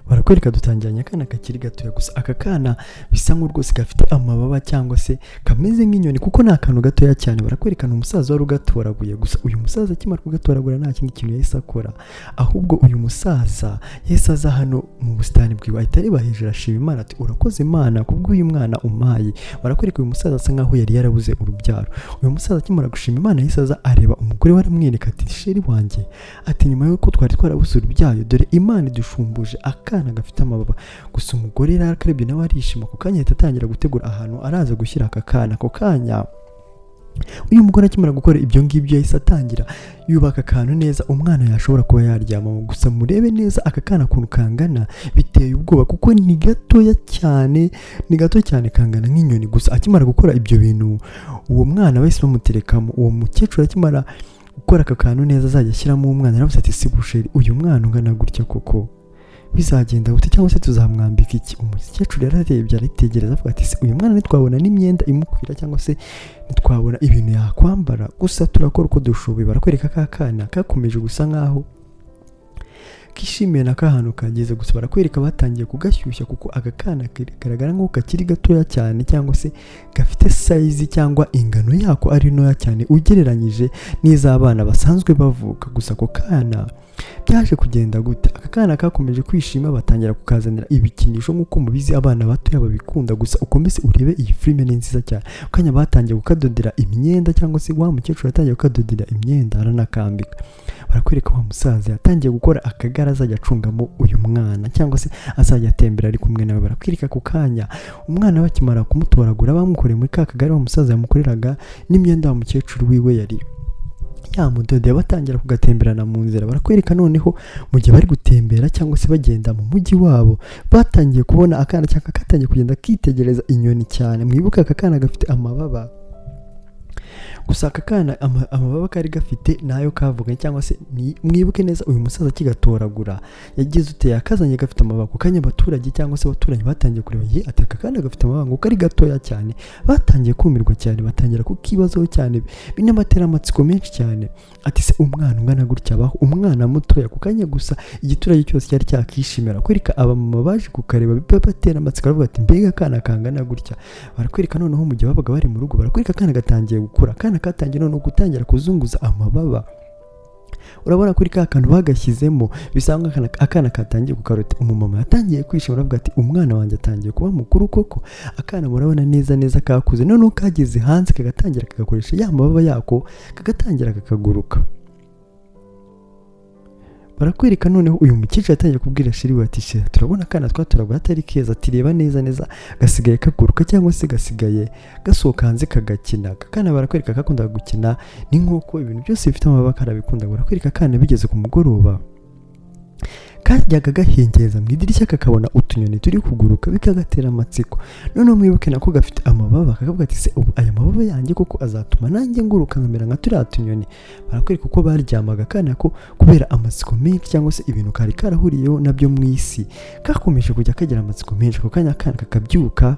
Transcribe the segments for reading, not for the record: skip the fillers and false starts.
barakwereka dutangiranye akana kakiri gatoya gusa aka kana bisa nk'urwose gafite amababa cyangwa se kameze nk'inyoni kuko ni akantu gatoya cyane. Barakwerekana umusaza wari ugatoraguye gusa uyu musaza akimara kugatoragura nta kindi kintu yahise akora, ahubwo uyu musaza yahise aza hano mu busitani bwiwe ahita areba hejuru ashima Imana ati urakoze Imana kubwo uyu mwana umpaye. Barakwereka uyu musaza asa nkaho yari yarabuze urubyaro. Uyu musaza akimara gushima Imana yahise aza areba umugore we aramwereka ati sheri wanjye ati nyuma y'uko twari twarabuze urubyaro dore Imana idushumbuje akana gafite amababa. Gusa umugore rero akarebye nawe arishima ku kanya ahita atangira gutegura ahantu araza gushyira aka kana. Ako kanya uyu mugore akimara gukora ibyo ngibyo yahise atangira yubaka akantu neza umwana yashobora kuba yaryamamo. Gusa murebe neza aka kana ukuntu kangana biteye ubwoba kuko ni gatoya cyane, ni gato cyane kangana nk'inyoni. Gusa akimara gukora ibyo bintu uwo mwana bahise bamuterekamo. Uwo mukecuru akimara gukora aka kantu neza azajya ashyiramo umwana aravuze ati si busheri uyu mwana ungana gutya koko bizagenda gute cyangwa se tuzamwambika iki? Umukecuru yararebye aritegereza avuga ati uyu mwana ntitwabona n'imyenda imukwira cyangwa se ntitwabona ibintu yakwambara, gusa turakora uko dushoboye. Barakwereka ka kana kakomeje gusa nkaho kishimiye na kahantu kageze. Gusa barakwereka batangiye kugashyushya kuko aka kana kagaragara nk'uko kakiri gatoya cyane cyangwa se gafite size cyangwa ingano yako ari ntoya cyane ugereranyije n'iz'abana basanzwe bavuka. Gusa ako kana byaje kugenda gute? Aka kana kakomeje kwishima batangira kukazanira ibikinisho nk'uko mubizi abana batoya babikunda. Gusa ukomeze urebe iyi filime ni nziza cyane. Kanya batangiye kukadodera imyenda cyangwa se wa mukecuru yatangiye kukadodera imyenda aranakambika. Barakwereka wa musaza yatangiye gukora akagara azajya acungamo uyu mwana cyangwa se azajya atembera ari kumwe nawe. Barakwereka ku kanya umwana bakimara kumutoragura bamukoreye muri ka kagari wa musaza yamukoreraga n'imyenda wa mukecuru wiwe yari yamudodeye batangira kugatemberana mu nzira. Barakwereka noneho mu gihe bari gutembera cyangwa se bagenda mu mujyi wabo batangiye kubona akana cyangwa katangiye kugenda kitegereza inyoni cyane. Mwibuka aka kana gafite amababa, gusa aka kana amababa kari gafite nayo kavuganye cyangwa se mwibuke neza uyu musaza kigatoragura yagize uteye akazanye gafite amababa. Ku kanya abaturage cyangwa se abaturanyi batangiye kureba ye ati aka kana gafite amababa ngo kari gatoya cyane, batangiye kumirwa cyane batangira kukibazaho cyane binabatera amatsiko menshi cyane ati se umwana ungana gutya abaho umwana mutoya? Ku kanya gusa igiturage cyose cyari cyakishimira kwereka abamama baje kukareba batera amatsiko aravuga ati mbega akana kangana gutya. Barakwereka noneho mu gihe babaga bari mu rugo barakwereka akana gatangiye gukura, akana katangiye noneho gutangira kuzunguza amababa. Urabona kuri ka kantu bagashyizemo bisanga akana katangiye kukarota. Umumama yatangiye kwishima aravuga ati umwana wanjye atangiye kuba mukuru koko. Akana murabona neza neza kakuze noneho kageze hanze kagatangira kagakoresha ya mababa yako kagatangira kakaguruka. Barakwereka noneho uyu mukecuru yatangiye kubwira shiri we ati shira turabona akana twatoragura atari keza ati reba neza neza gasigaye kaguruka cyangwa se gasigaye gasohoka hanze kagakina. Akana barakwereka kakunda gukina n'inkoko ibintu byose bifite amababa karabikunda. Barakwereka akana bigeze ku mugoroba kajyaga gahengeza mu idirishya kakabona utunyoni turi kuguruka bikagatera amatsiko. Noneho mwibuke nako gafite amababa kakavuga ati se aya mababa yanjye koko azatuma nanjye nguruka nkamera nka turiya tunyoni. Barakwereka uko baryamaga akana ko kubera amatsiko menshi cyangwa se ibintu kari karahuriyeho nabyo mu isi kakomeje kujya kagira amatsiko menshi. Ako kanya akana kakabyuka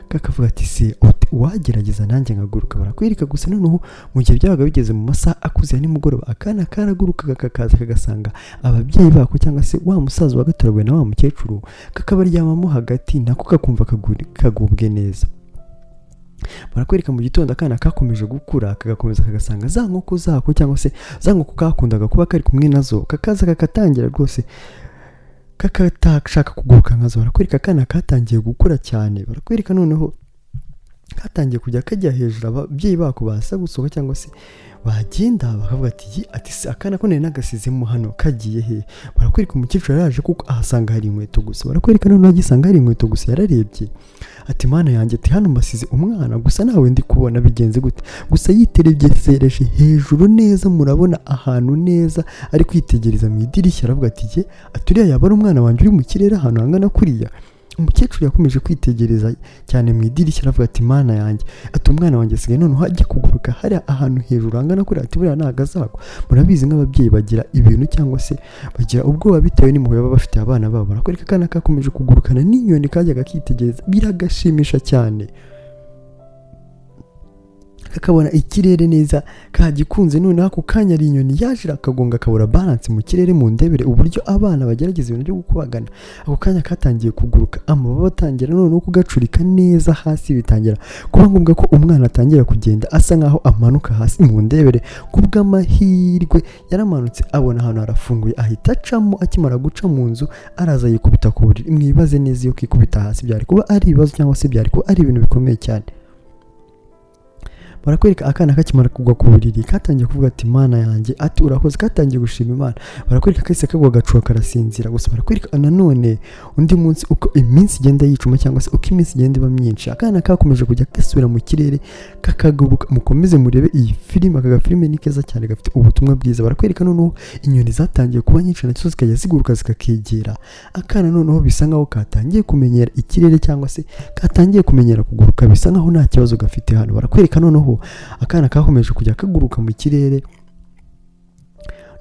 kakavuga ati se wagerageza nanjye nkaguruka. Barakwereka gusa noneho mu gihe byabaga bigeze mu masaha akuze ya nimugoroba akana karaguruka kakaza kagasanga ababyeyi bako cyangwa se wa musaza wagatoraguye na wa mukecuru kakabaryamamo hagati nako kakumva kagubwe neza. Barakwereka mu gitondo akana kakomeje gukura kagakomeza kagasanga za nkoko zako cyangwa se za nkoko kakundaga kuba kari kumwe nazo kakaza kakatangira rwose kakatashaka kuguruka nkazo. Barakwereka akana katangiye gukura cyane. Barakwereka noneho katangiye kujya kajya hejuru ababyeyi bako basa gusohoka cyangwa se bagenda bakavuga ati se akana ko nari nagasizemo hano kagiye he? Barakwereka umukecuru yaraje kuko ahasanga hari inkweto gusa. Barakwereka noneho agisanga hari inkweto gusa yararebye ati mana yanjye ati hano mbasize umwana gusa nawe ndi kubona bigenze gute? Gusa yitegereje hejuru neza murabona ahantu neza ari kwitegereza mu idirishya aravuga ati aturiya yaba ari umwana wanjye uri mu kirere ahantu hangana kuriya. Umukecuru yakomeje kwitegereza cyane mu idirishya aravuga ati mana yanjye ati umwana wanjye asigaye noneho ajya kuguruka hari ahantu hejuru hangana kuriya ati buriya ntago azagwa. Murabizi nk'ababyeyi bagira ibintu cyangwa se bagira ubwoba bitewe n'impuhwe baba bafitiye abana babo. Barakwereka akana kakomeje kugurukana n'inyoni kajyaga kitegereza biragashimisha cyane. kakabona ikirere neza kagikunze. Noneho ako kanya ari inyoni yaje akagonga kabura balance mu kirere. mu ndebere uburyo abana bagerageza ibintu byo gukubagana. Ako kanya katangiye kuguruka, amababa atangira noneho kugacurika neza hasi, bitangira kuba ngombwa ko umwana atangira kugenda asa nkaho amanuka hasi. mu ndebere kubw'amahirwe yaramanutse abona ahantu harafunguye, ahita acamo. Akimara guca mu nzu araza yikubita ku buriri. mwibaze neza iyo kwikubita hasi byari kuba ari ibibazo cyangwa se byari kuba ari ibintu bikomeye cyane. barakwereka akana kakimara kugwa ku buriri katangiye kuvuga ati mana yanjye, ati urakoze, katangiye gushima Imana. barakwereka kahise kagwa gacuwa karasinzira. gusa barakwereka nanone undi munsi uko iminsi igenda yicuma cyangwa se uko iminsi igenda iba myinshi, akana kakomeje kujya gasubira mu kirere kakaguruka. mukomeze murebe iyi filime, aka gafilime ni keza cyane gafite ubutumwa bwiza. barakwereka noneho inyoni zatangiye kuba nyinshi nazo zikajya ziguruka zikakegera akana. noneho bisa nkaho katangiye kumenyera ikirere cyangwa se katangiye kumenyera kuguruka, bisa nkaho nta kibazo gafite hano. barakwereka noneho akana kakomeje kujya kaguruka mu kirere.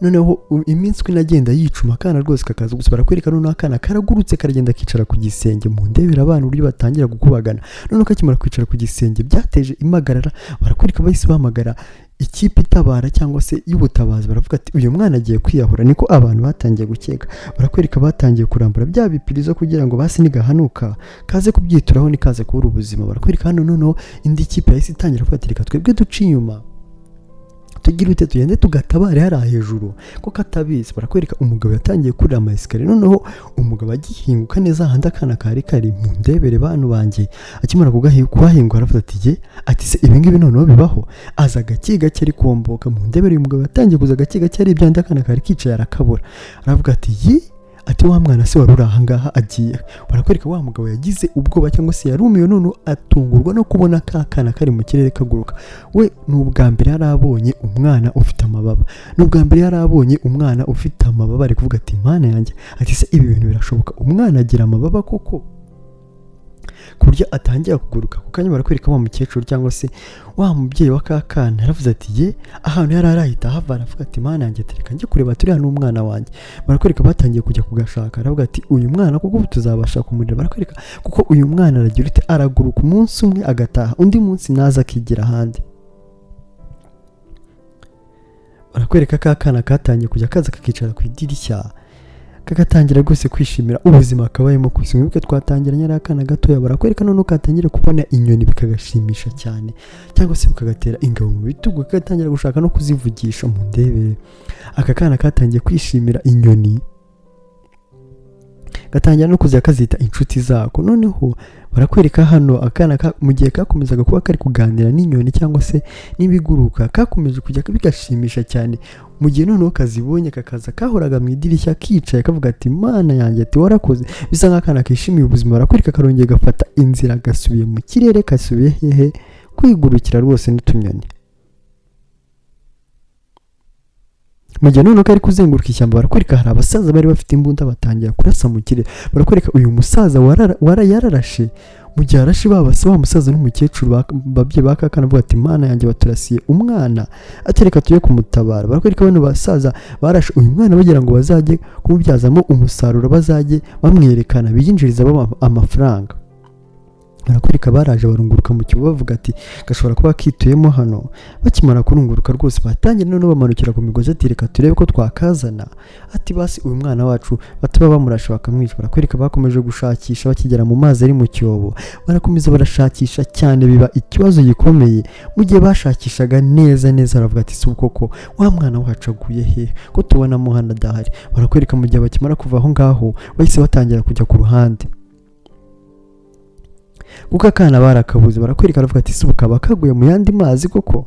noneho iminsi uko inagenda yicuma akana rwose kakaza. gusa barakwereka noneho akana karagurutse karagenda kicara ku gisenge. mu ndebera abana uburyo batangira gukubagana. noneho kakimara kwicara ku gisenge byateje impagarara. barakwereka bahise bahamagara ikipe itabara cyangwa se y'ubutabazi. baravuga ati uyu mwana agiye kwiyahura. niko abantu batangiye gukeka. barakwereka batangiye kurambura bya bipirizo kugira ngo basi nigahanuka kaze kubyituraho nikaze kubura ubuzima. barakwereka hano noneho indi kipe yahise itangira kuvuga ati reka twebwe duce inyuma tugira ute tugende tugatabare hariya hejuru ko katabizi. barakwereka umugabo yatangiye kurira amayesikariye. noneho umugabo agihinguka neza ahandi akana kari mu ndebere bantu banjye. akimara kuhahinga aravuga ati ye, ati se ibi ngibi noneho bibaho. aza gake gake ari komboka mu ndebere. uyu mugabo yatangiye kuza gake gake ari ibyandi akana kari kicaye arakabura. aravuga ati ye, ati wa mwana se wari uri ahangaha agiye. barakwereka wa mugabo yagize ubwoba cyangwa se yarumiwe. noneho atungurwa no kubona ka kana kari mu kirere kaguruka. we ni ubwa mbere yari abonye umwana ufite amababa. ni ubwa mbere yari abonye umwana ufite amababa. ari kuvuga ati mana yanjye, ati se ibi bintu birashoboka umwana agira amababa koko ku buryo atangira kuguruka. ku kanya barakwereka wa mukecuru cyangwa se wa mubyeyi wa kakana yaravuze ati ye, ahantu yari arahita hava. aravuga ati mana yanjye, tereka njye kureba turiya n'umwana wanjye. barakwereka batangiye kujya kugashaka. aravuga ati uyu mwana kuko tuzabasha kumurera. barakwereka kuko uyu mwana aragira ute araguruka umunsi umwe agataha, undi munsi naza akigira ahandi. barakwereka kakana katangiye kujya kaza kakicara ku idirishya kagatangira rwose kwishimira ubuzima kabayemo ku isi. nk'uko twatangiranye ari akana gatoya. barakwereka noneho katangira kubona inyoni bikagashimisha cyane cyangwa se bikagatera ingabo mu bitugu, kagatangira gushaka no kuzivugisha. mu ndebere aka kana katangiye kwishimira inyoni, gatangira no kuzajya kazita inshuti zako. noneho barakwereka hano akana mu gihe kakomezaga kuba kari kuganira n'inyoni cyangwa se n'ibiguruka, kakomeje kujya bigashimisha cyane. mu gihe noneho kazibonye kakaza kahoraga mu idirishya kicaye kavuga ati mana yanjye, ati warakoze. bisa nk'akana kishimiye ubuzima. barakwereka karongeye gafata inzira gasubiye mu kirere. kasubiye hehe? kwigurukira rwose n'utunyoni. mu gihe noneho kari kuzenguruka ishyamba, barakwereka hari abasaza bari bafite imbunda batangira kurasa mu kirere. barakwereka uyu musaza yararashe. mu gihe arashe wa musaza n'umukecuru babyeyi ba kakana bavuga ati mana yanjye, baturasiye umwana, atereka tuye kumutabara. barakwereka bano basaza barashe uyu mwana bagira ngo bazajye kumubyazamo umusaruro, bazajye bamwerekana biyinjiriza amafaranga. barakwereka baraje barunguruka mu kibuga bavuga ati gashobora kuba kituyemo hano. bakimara kurunguruka rwose batangira noneho bamanukira ku migozi ati reka turebe ko twakazana, ati basi uyu mwana wacu bataba bamurasha bakamwica. barakwereka bakomeje gushakisha. bakigera mu mazi ari mu cyobo barakomeza barashakisha cyane, biba ikibazo gikomeye. mu gihe bashakishaga neza baravuga ati si koko wa mwana wacu aguye he ko tubonamo hano adahari. barakwereka mu gihe bakimara kuva aho ngaho bahise batangira kujya ku ruhande kuko akana barakabuze. barakwereka baravuga ati si bukaba kaguye mu yandi mazi koko.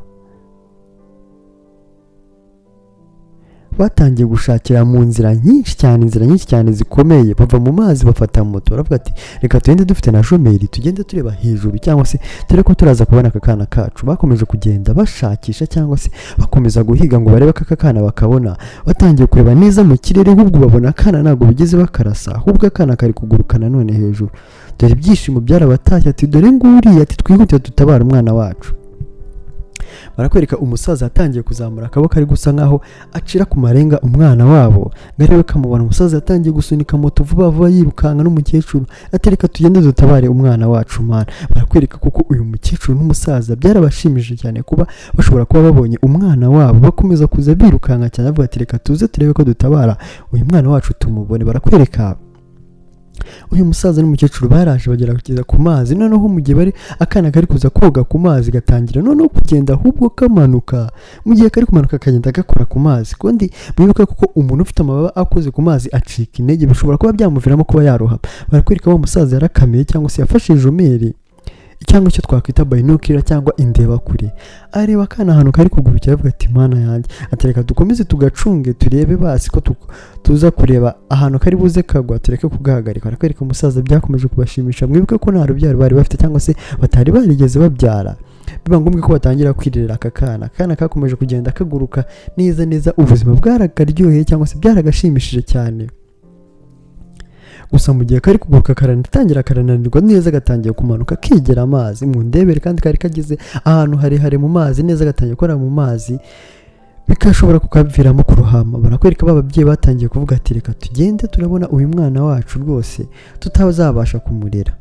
batangiye gushakira mu nzira nyinshi cyane zikomeye. bava mu mazi bafata moto. baravuga ati reka tugende dufite na jomeri tugende tureba hejuru cyangwa se turebe ko turaza kubona aka kana kacu. bakomeje kugenda bashakisha cyangwa se bakomeza guhiga ngo barebe aka kana bakabona. batangiye kureba neza mu kirere, ahubwo babona akana ntabwo bigeze bakarasa, ahubwo akana kari kuguruka nanone hejuru. dore ibyishimo byarabatashye ati dore nguriya, ati twihutire dutabara umwana wacu. barakwereka umusaza yatangiye kuzamura akaboko ari gusa nkaho acira ku marenga umwana wabo, ngariwe kamubona umusaza yatangiye gusunika moto vuba vuba yirukanka n'umukecuru atereka tugende dutabare umwana wacu mana. Barakwereka kuko uyu mukecuru n'umusaza byarabashimishije cyane kuba bashobora kuba babonye umwana wabo bakomeza kuza birukanka cyane bavuga ati reka tuze turebe ko dutabara uyu mwana wacu tumubone. Barakwereka uyu musaza n'umukecuru baraje bagera kugeza ku mazi, noneho mu gihe bari akana kari kuza koga ku mazi gatangira noneho kugenda ahubwo kamanuka, mu gihe kari kumanuka kagenda gakora ku mazi. Kundi mwibuke kuko umuntu ufite amababa akoze ku mazi acika intege, bishobora kuba byamuviramo kuba yarohama. Barakwereka wa musaza yarakamiye cyangwa se yafashe jomeri cyangwa icyo twakwita binocular cyangwa indeba kure, areba akana ahantu kari kugurukira avuga ati mana yanjye, atereka dukomeze tugacunge turebe basi ko tuza kureba ahantu kari buze kagwa tureke kugahagarika. Barakwereka umusaza byakomeje kubashimisha, mwibuke ko nta rubyaro bari bafite cyangwa se batari barigeze babyara, biba ngombwa ko batangira kwirera aka kana. Akana kakomeje kugenda kaguruka neza neza, ubuzima bwaragaryoheye cyangwa se byaragashimishije cyane. Gusa mu gihe kari kuguruka karanatangira karananirwa neza, gatangiye kumanuka kegera amazi mu ndebere, kandi kari kageze ahantu harehare mu mazi neza, gatangiye gukora mu mazi bikashobora kukaviramo kurohama. Barakwereka bababyeyi batangiye kuvuga ati reka tugende turabona uyu mwana wacu rwose tutazabasha kumurera.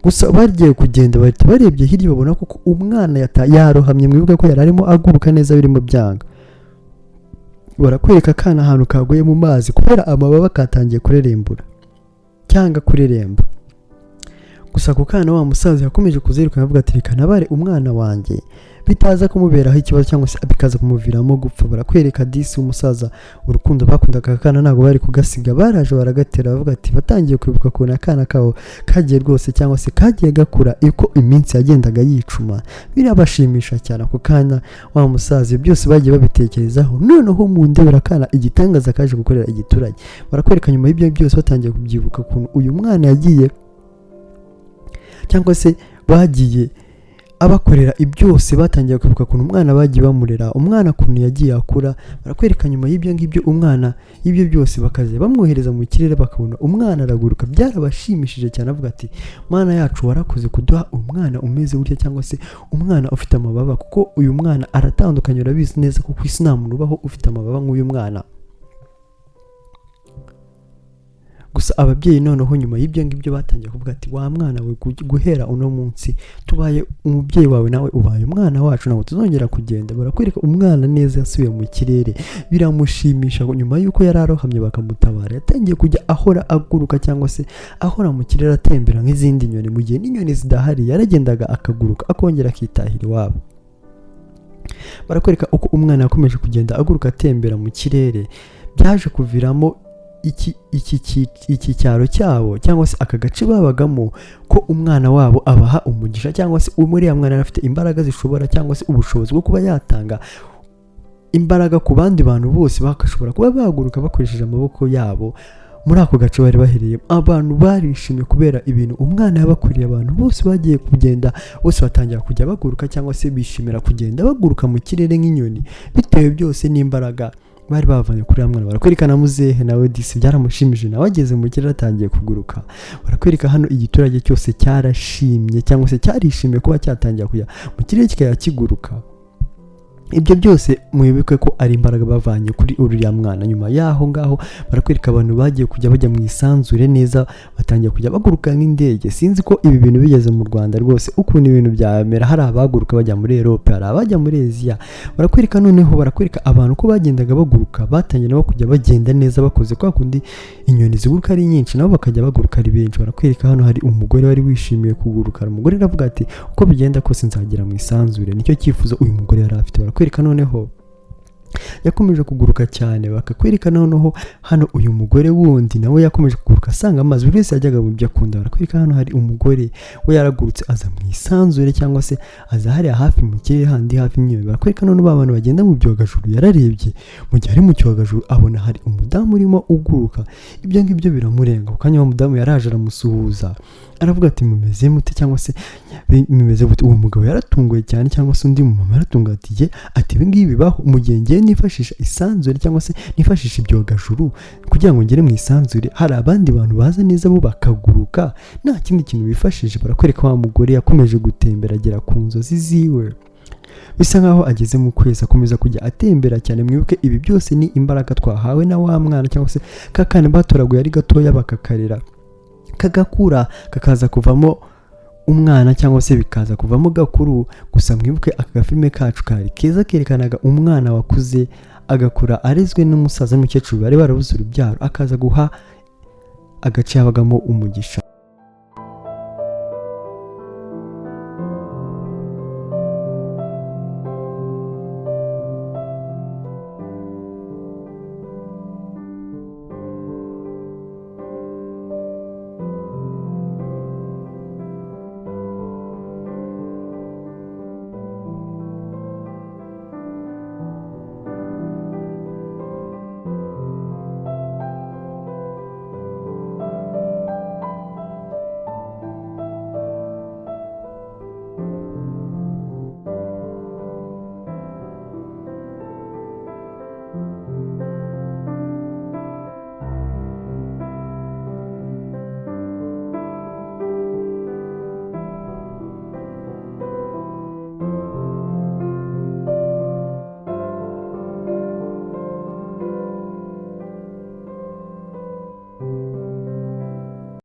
Gusa bagiye kugenda bahita barebye hirya babona kuko umwana yarohamye, mwibuke ko yari arimo aguruka neza birimo byanga. Barakwereka akana ahantu kaguye mu mazi kubera amababa katangiye kurerembura cyangwa kureremba. Gusa ku kana wa musaza yakomeje kuziruka avuga ati reka nabare umwana wanjye bitaza kumuberaho ikibazo cyangwa se bikaza kumuviramo gupfa. Barakwereka disi umusaza urukundo bakundaga akana ntabwo bari kugasiga, baraje baragatera bavuga ati batangiye kwibuka kubona akana kawo kagiye rwose cyangwa se kagiye gakura uko iminsi yagendaga yicuma. Birabashimisha cyane ako kana wa musaza byose bagiye babitekerezaho, noneho mu ndebera akana igitangaza kaje gukorera igiturage. Barakwereka nyuma y'ibyo byose batangiye kubyibuka ukuntu uyu mwana yagiye cyangwa se bagiye abakorera ibyose, batangiye kwibuka ukuntu umwana bagiye bamurera, umwana ukuntu yagiye akura. Barakwereka nyuma y'ibyo ngibyo umwana y'ibyo byose bakaze bamwohereza mu kirere bakabona umwana araguruka. Byarabashimishije cyane avuga ati mana yacu warakoze kuduha umwana umeze gutya cyangwa se umwana ufite amababa, kuko uyu mwana aratandukanye, urabizi neza ko ku isi nta muntu ubaho ufite amababa nk'uyu mwana. Gusa ababyeyi noneho nyuma y'ibyo ngibyo batangiye kuvuga ati wa mwana we guhera uno munsi tubaye umubyeyi wawe, nawe ubaye umwana wacu, nawe tuzongera kugenda. Barakwereka umwana neza yasubiye mu kirere, biramushimisha. Nyuma y'uko yari arohamye bakamutabara yatangiye kujya ahora aguruka cyangwa se ahora mu kirere atembera nk'izindi nyoni, mu gihe n'inyoni zidahari yaragendaga akaguruka akongera akitahira iwabo. Barakwereka uko umwana yakomeje kugenda aguruka atembera mu kirere, byaje kuviramo iki cyaro cyabo cyangwa se aka gace babagamo ko umwana wabo abaha umugisha, cyangwa se umuriya mwana afite imbaraga zishobora cyangwa se ubushobozi bwo kuba yatanga imbaraga ku bandi bantu bose, bakashobora kuba baguruka bakoresheje amaboko yabo. Muri ako gace bari bahereye abantu barishimye kubera ibintu umwana yabakuriye. Abantu bose bagiye kugenda, bose batangira kujya baguruka cyangwa se bishimira kugenda baguruka mu kirere nk'inyoni, bitewe byose n'imbaraga bari bavanye kuri mwana. Barakwerekana muzehe nawe disi byaramushimije, nawe ageze mu kirere atangiye kuguruka. Barakwereka hano igiturage cyose cyarashimye cyangwa se cyarishimiye kuba cyatangiye kujya mu kirere kikaya kiguruka. Ibyo byose mwibuke ko ari imbaraga bavanye kuri uriya mwana. Nyuma yaho ngaho barakwereka abantu bagiye kujya bajya mu isanzure neza, batangiye kujya baguruka nk'indege. Sinzi ko ibi bintu bigeze mu Rwanda rwose ukuntu ibintu byamera, hari abaguruka bajya muri Europe, hari abajya muri Asia. Barakwereka noneho barakwereka abantu ko bagendaga baguruka batangiye nabo kujya bagenda neza bakoze kwa kundi inyoni ziguruka ari nyinshi, nabo bakajya baguruka ari benshi. Barakwereka hano hari umugore wari wishimiye kuguruka. Umugore aravuga ati uko bigenda kose nzagera mu isanzure, nicyo cyifuzo uyu mugore yari afite. Barakwereka noneho yakomeje kuguruka cyane. Bakakwereka noneho hano uyu mugore wundi nawe yakomeje kuguruka asanga amazi, buri wese yajyaga mu byo akunda. Barakwereka hano hari umugore we yaragurutse aza mu isanzure cyangwa se aza hariya hafi mu kirere handi hafi n'inyoni. Barakwereka noneho abantu bagenda mu byogajuru, yararebye mu gihe ari mu cyogajuru abona hari umudamu urimo uguruka. Ibyo ngibyo biramurenga. Ku kanya wa mudamu yaraje aramusuhuza, aravuga ati mumeze mute cyangwa se mumeze gute. Uwo mugabo yaratunguye cyane cyangwa se undi mumama yaratunguye ati ibi ngibi bibaho mu gihe ngiye nifashisha isanzure cyangwa se nifashisha ibyogajuru kugira ngo ngere mu isanzure, hari abandi bantu baza neza bo bakaguruka nta kindi kintu bifashije. Barakwereka wa mugore yakomeje gutembera agera ku nzozi ziwe. bisa nkaho ageze mu kwezi akomeza kujya atembera cyane. Mwibuke ibi byose ni imbaraga twahawe na wa mwana cyangwa se kakana batoraguye ari gatoya bakakarera kagakura kakaza kuvamo umwana cyangwa se bikaza kuvamo gakuru. Gusa mwibuke aka gafilme kacu kari keza kerekanaga umwana wakuze agakura arezwe n'umusaza n'umukecuru bari barabuze urubyaro akaza guha agace habagamo umugisha.